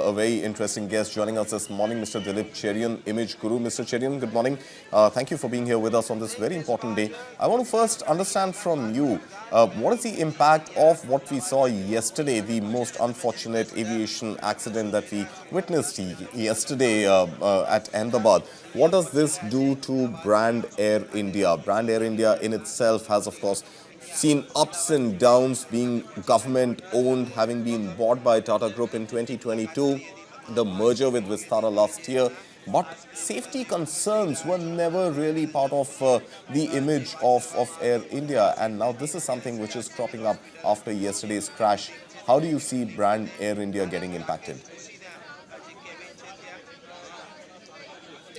a very interesting guest joining us this morning, Mr. Dilip Cherian, Image Guru. Mr. Cherian, good morning. Thank you for being here with us on this very important day. I want to first understand from you, what is the impact of what we saw yesterday, the most unfortunate aviation accident that we witnessed yesterday at Ahmedabad? What does this do to brand Air India? Brand Air India in itself has, of course, seen ups and downs, being government owned, having been bought by Tata Group in 2022, the merger with Vistara last year. But safety concerns were never really part of the image of Air India. And now this is something which is cropping up after yesterday's crash. How do you see brand Air India getting impacted?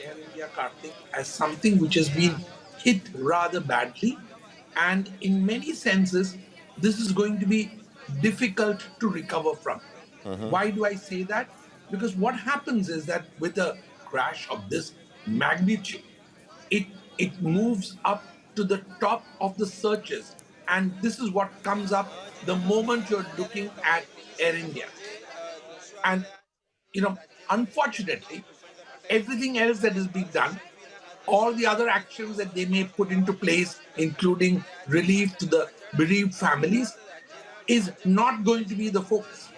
Air India, Kartik, as something which has been hit rather badly. And in many senses, this is going to be difficult to recover from. Why do I say that? Because what happens is that with a crash of this magnitude, it, it moves up to the top of the searches. And this is what comes up the moment you're looking at Air India. And, you know, unfortunately, everything else that is being done, all the other actions that they may put into place, including relief to the bereaved families, is not going to be the focus.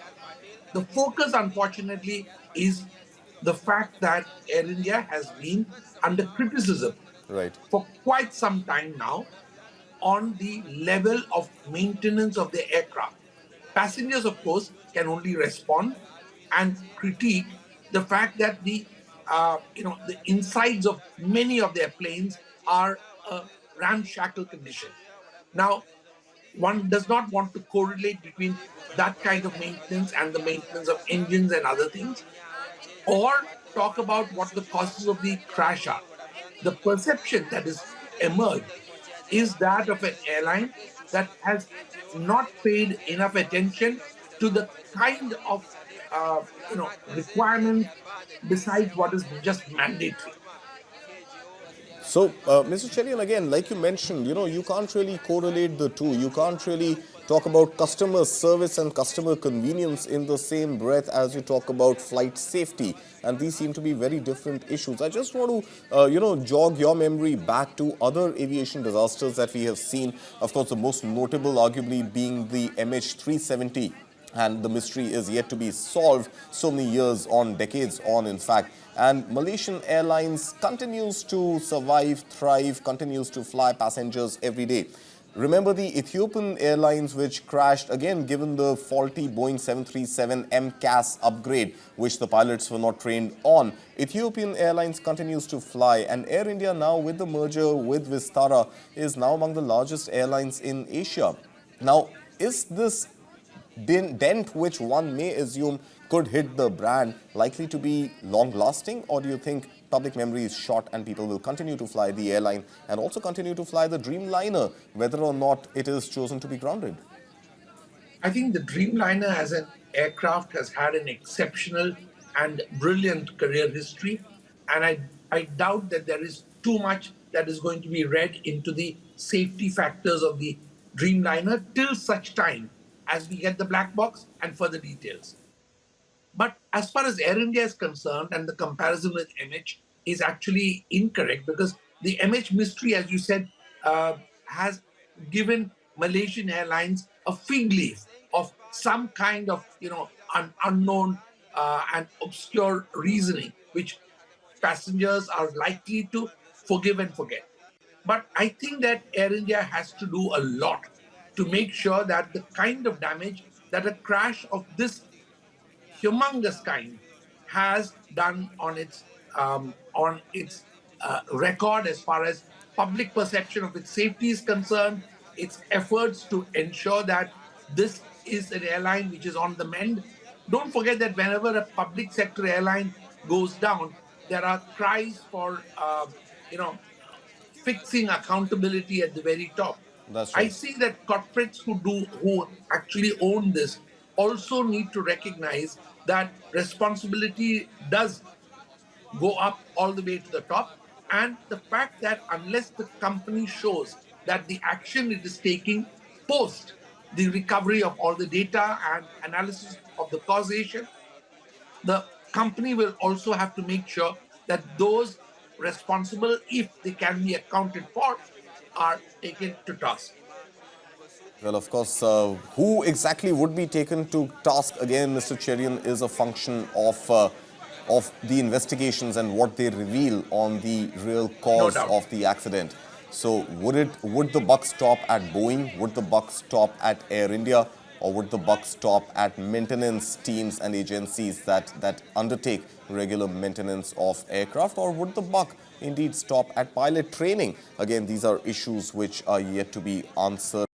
The focus, unfortunately, is the fact that Air India has been under criticism Right. for quite some time now on the level of maintenance of the aircraft. Passengers, of course, can only respond and critique the fact that the insides of many of their planes are a ramshackle condition. Now, one does not want to correlate between that kind of maintenance and the maintenance of engines and other things, or talk about what the causes of the crash are. The perception that is emerged is that of an airline that has not paid enough attention to the kind of requirements besides what is just mandatory. So, Mr. Cherian, again, like you mentioned, you can't really correlate the two. You can't really talk about customer service and customer convenience in the same breath as you talk about flight safety. And these seem to be very different issues. I just want to, jog your memory back to other aviation disasters that we have seen. Of course, the most notable arguably being the MH370, and the mystery is yet to be solved so many years on, decades on, in fact. And Malaysian Airlines continues to survive, thrive, continues to fly passengers every day. Remember the Ethiopian Airlines, which crashed again given the faulty Boeing 737 MCAS upgrade, which the pilots were not trained on. Ethiopian Airlines continues to fly, and Air India now, with the merger with Vistara, is now among the largest airlines in Asia. Now, is this dent, which one may assume could hit the brand, likely to be long-lasting? Or do you think public memory is short and people will continue to fly the airline and also continue to fly the Dreamliner, whether or not it is chosen to be grounded? I think the Dreamliner as an aircraft has had an exceptional and brilliant career history. And I doubt that there is too much that is going to be read into the safety factors of the Dreamliner till such time as we get the black box and further details. But as far as Air India is concerned, and the comparison with MH is actually incorrect, because the MH mystery, as you said, has given Malaysian Airlines a fig leaf of some kind of unknown and obscure reasoning, which passengers are likely to forgive and forget. But I think that Air India has to do a lot to make sure that the kind of damage that a crash of this humongous kind has done on its record, as far as public perception of its safety is concerned, its efforts to ensure that this is an airline which is on the mend. Don't forget that whenever a public sector airline goes down, there are cries for you know fixing accountability at the very top. That's I right. see that corporates who actually own this also need to recognize that responsibility does go up all the way to the top, and the fact that unless the company shows that the action it is taking post the recovery of all the data and analysis of the causation the company will also have to make sure that those responsible, if they can be accounted for, are taken to task. Well, of course, who exactly would be taken to task again, Mr. Cherian, is a function of the investigations and what they reveal on the real No cause doubt. of the accident. So, would the buck stop at Boeing? Would the buck stop at Air India? Or would the buck stop at maintenance teams and agencies that undertake regular maintenance of aircraft? Or would the buck indeed stop at pilot training? Again, these are issues which are yet to be answered.